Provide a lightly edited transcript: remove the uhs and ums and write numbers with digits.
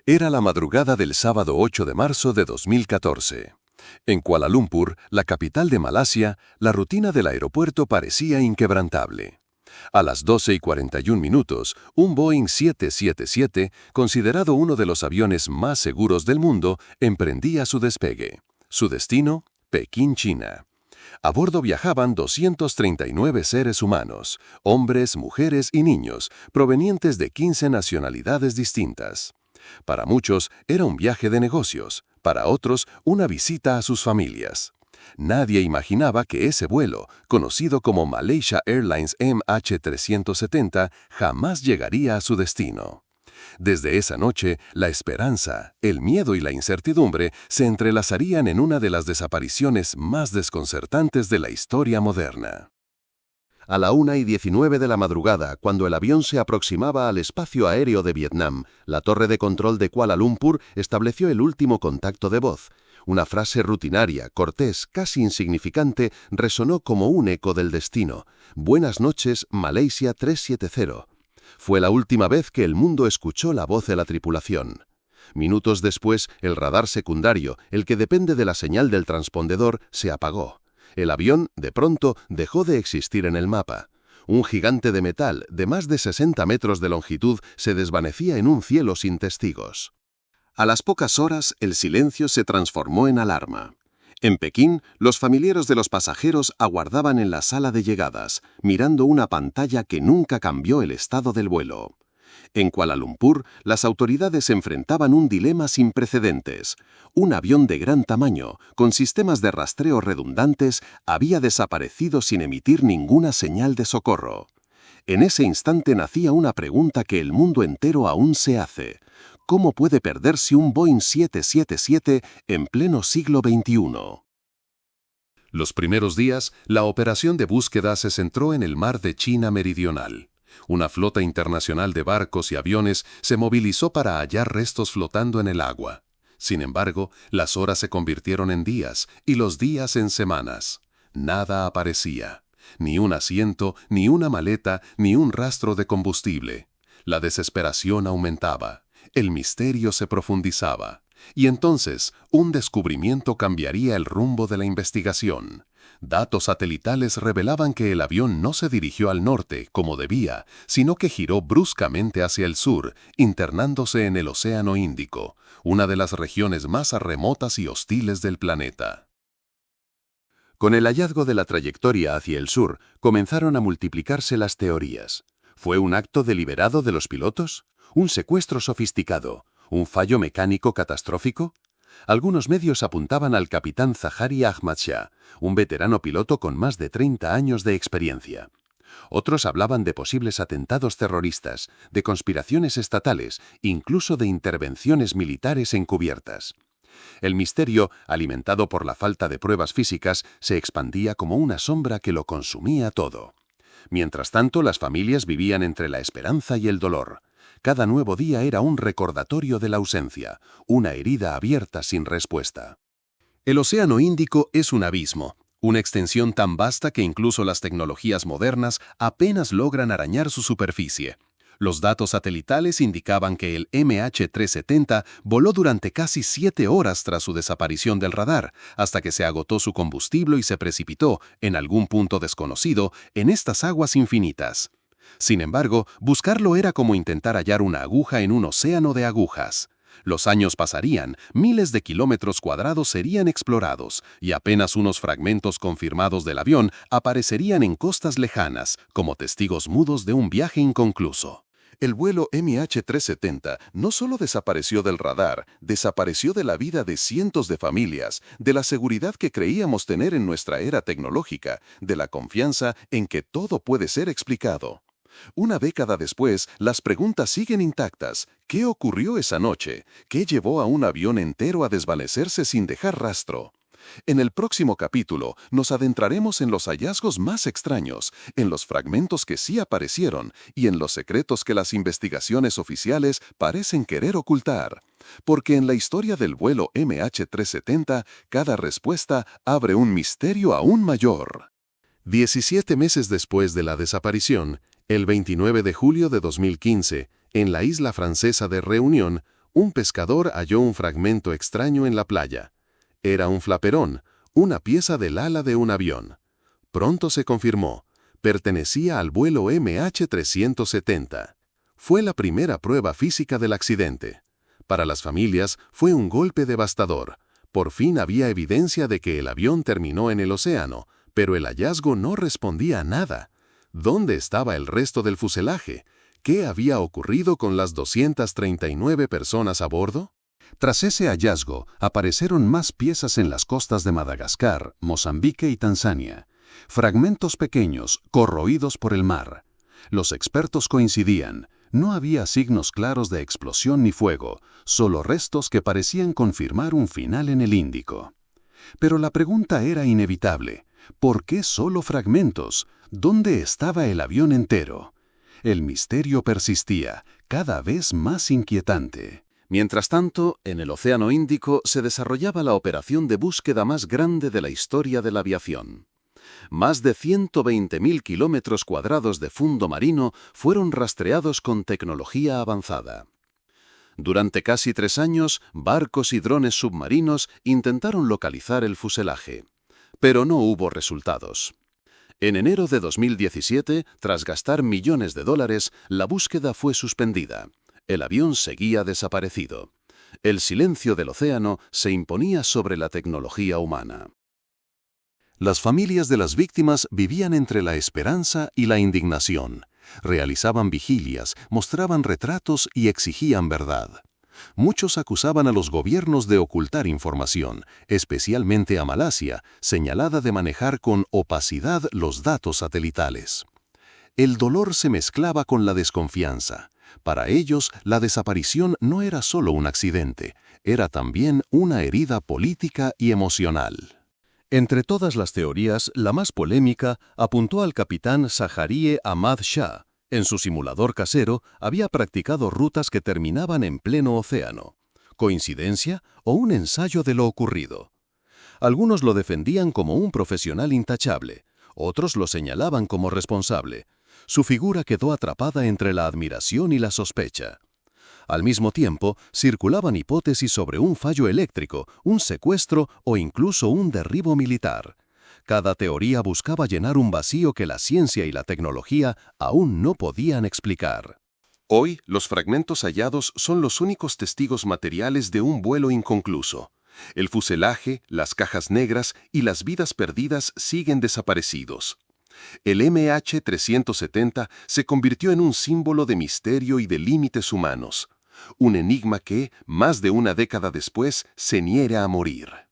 Era la madrugada del sábado 8 de marzo de 2014. En Kuala Lumpur, la capital de Malasia, la rutina del aeropuerto parecía inquebrantable. A las 12:41, un Boeing 777, considerado uno de los aviones más seguros del mundo, emprendía su despegue. Su destino, Pekín, China. A bordo viajaban 239 seres humanos, hombres, mujeres y niños, provenientes de 15 nacionalidades distintas. Para muchos era un viaje de negocios, para otros una visita a sus familias. Nadie imaginaba que ese vuelo, conocido como Malaysia Airlines MH370, jamás llegaría a su destino. Desde esa noche, la esperanza, el miedo y la incertidumbre se entrelazarían en una de las desapariciones más desconcertantes de la historia moderna. A la 1:19 de la madrugada, cuando el avión se aproximaba al espacio aéreo de Vietnam, la torre de control de Kuala Lumpur estableció el último contacto de voz. Una frase rutinaria, cortés, casi insignificante, resonó como un eco del destino. «Buenas noches, Malaysia 370». Fue la última vez que el mundo escuchó la voz de la tripulación. Minutos después, el radar secundario, el que depende de la señal del transpondedor, se apagó. El avión, de pronto, dejó de existir en el mapa. Un gigante de metal, de más de 60 metros de longitud, se desvanecía en un cielo sin testigos. A las pocas horas, el silencio se transformó en alarma. En Pekín, los familiares de los pasajeros aguardaban en la sala de llegadas, mirando una pantalla que nunca cambió el estado del vuelo. En Kuala Lumpur, las autoridades enfrentaban un dilema sin precedentes. Un avión de gran tamaño, con sistemas de rastreo redundantes, había desaparecido sin emitir ninguna señal de socorro. En ese instante nacía una pregunta que el mundo entero aún se hace. ¿Cómo puede perderse un Boeing 777 en pleno siglo XXI? Los primeros días, la operación de búsqueda se centró en el mar de China Meridional. Una flota internacional de barcos y aviones se movilizó para hallar restos flotando en el agua. Sin embargo, las horas se convirtieron en días y los días en semanas. Nada aparecía. Ni un asiento, ni una maleta, ni un rastro de combustible. La desesperación aumentaba. El misterio se profundizaba. Y entonces, un descubrimiento cambiaría el rumbo de la investigación. Datos satelitales revelaban que el avión no se dirigió al norte, como debía, sino que giró bruscamente hacia el sur, internándose en el Océano Índico, una de las regiones más remotas y hostiles del planeta. Con el hallazgo de la trayectoria hacia el sur, comenzaron a multiplicarse las teorías. ¿Fue un acto deliberado de los pilotos? ¿Un secuestro sofisticado? ¿Un fallo mecánico catastrófico? Algunos medios apuntaban al capitán Zaharie Ahmad Shah, un veterano piloto con más de 30 años de experiencia. Otros hablaban de posibles atentados terroristas, de conspiraciones estatales, incluso de intervenciones militares encubiertas. El misterio, alimentado por la falta de pruebas físicas, se expandía como una sombra que lo consumía todo. Mientras tanto, las familias vivían entre la esperanza y el dolor. Cada nuevo día era un recordatorio de la ausencia, una herida abierta sin respuesta. El Océano Índico es un abismo, una extensión tan vasta que incluso las tecnologías modernas apenas logran arañar su superficie. Los datos satelitales indicaban que el MH370 voló durante casi 7 horas tras su desaparición del radar, hasta que se agotó su combustible y se precipitó, en algún punto desconocido, en estas aguas infinitas. Sin embargo, buscarlo era como intentar hallar una aguja en un océano de agujas. Los años pasarían, miles de kilómetros cuadrados serían explorados, y apenas unos fragmentos confirmados del avión aparecerían en costas lejanas, como testigos mudos de un viaje inconcluso. El vuelo MH370 no solo desapareció del radar, desapareció de la vida de cientos de familias, de la seguridad que creíamos tener en nuestra era tecnológica, de la confianza en que todo puede ser explicado. Una década después, las preguntas siguen intactas. ¿Qué ocurrió esa noche? ¿Qué llevó a un avión entero a desvanecerse sin dejar rastro? En el próximo capítulo, nos adentraremos en los hallazgos más extraños, en los fragmentos que sí aparecieron y en los secretos que las investigaciones oficiales parecen querer ocultar. Porque en la historia del vuelo MH370, cada respuesta abre un misterio aún mayor. 17 meses después de la desaparición, el 29 de julio de 2015, en la isla francesa de Reunión, Un pescador halló un fragmento extraño en la playa. Era un flaperón, una pieza del ala de un avión. Pronto se confirmó. Pertenecía al vuelo MH370. Fue la primera prueba física del accidente. Para las familias fue un golpe devastador. Por fin había evidencia de que el avión terminó en el océano, pero el hallazgo no respondía a nada. ¿Dónde estaba el resto del fuselaje? ¿Qué había ocurrido con las 239 personas a bordo? Tras ese hallazgo, aparecieron más piezas en las costas de Madagascar, Mozambique y Tanzania. Fragmentos pequeños, corroídos por el mar. Los expertos coincidían. No había signos claros de explosión ni fuego, solo restos que parecían confirmar un final en el Índico. Pero la pregunta era inevitable. ¿Por qué solo fragmentos? ¿Dónde estaba el avión entero? El misterio persistía, cada vez más inquietante. Mientras tanto, en el Océano Índico se desarrollaba la operación de búsqueda más grande de la historia de la aviación. Más de 120.000 kilómetros cuadrados de fondo marino fueron rastreados con tecnología avanzada. Durante casi 3 años, barcos y drones submarinos intentaron localizar el fuselaje, pero no hubo resultados. En enero de 2017, tras gastar millones de dólares, la búsqueda fue suspendida. El avión seguía desaparecido. El silencio del océano se imponía sobre la tecnología humana. Las familias de las víctimas vivían entre la esperanza y la indignación. Realizaban vigilias, mostraban retratos y exigían verdad. Muchos acusaban a los gobiernos de ocultar información, especialmente a Malasia, señalada de manejar con opacidad los datos satelitales. El dolor se mezclaba con la desconfianza. Para ellos, la desaparición no era solo un accidente, era también una herida política y emocional. Entre todas las teorías, la más polémica apuntó al capitán Zaharie Ahmad Shah. En su simulador casero había practicado rutas que terminaban en pleno océano. ¿Coincidencia o un ensayo de lo ocurrido? Algunos lo defendían como un profesional intachable, otros lo señalaban como responsable. Su figura quedó atrapada entre la admiración y la sospecha. Al mismo tiempo, circulaban hipótesis sobre un fallo eléctrico, un secuestro o incluso un derribo militar. Cada teoría buscaba llenar un vacío que la ciencia y la tecnología aún no podían explicar. Hoy, los fragmentos hallados son los únicos testigos materiales de un vuelo inconcluso. El fuselaje, las cajas negras y las vidas perdidas siguen desaparecidos. El MH370 se convirtió en un símbolo de misterio y de límites humanos. Un enigma que, más de una década después, se niega a morir.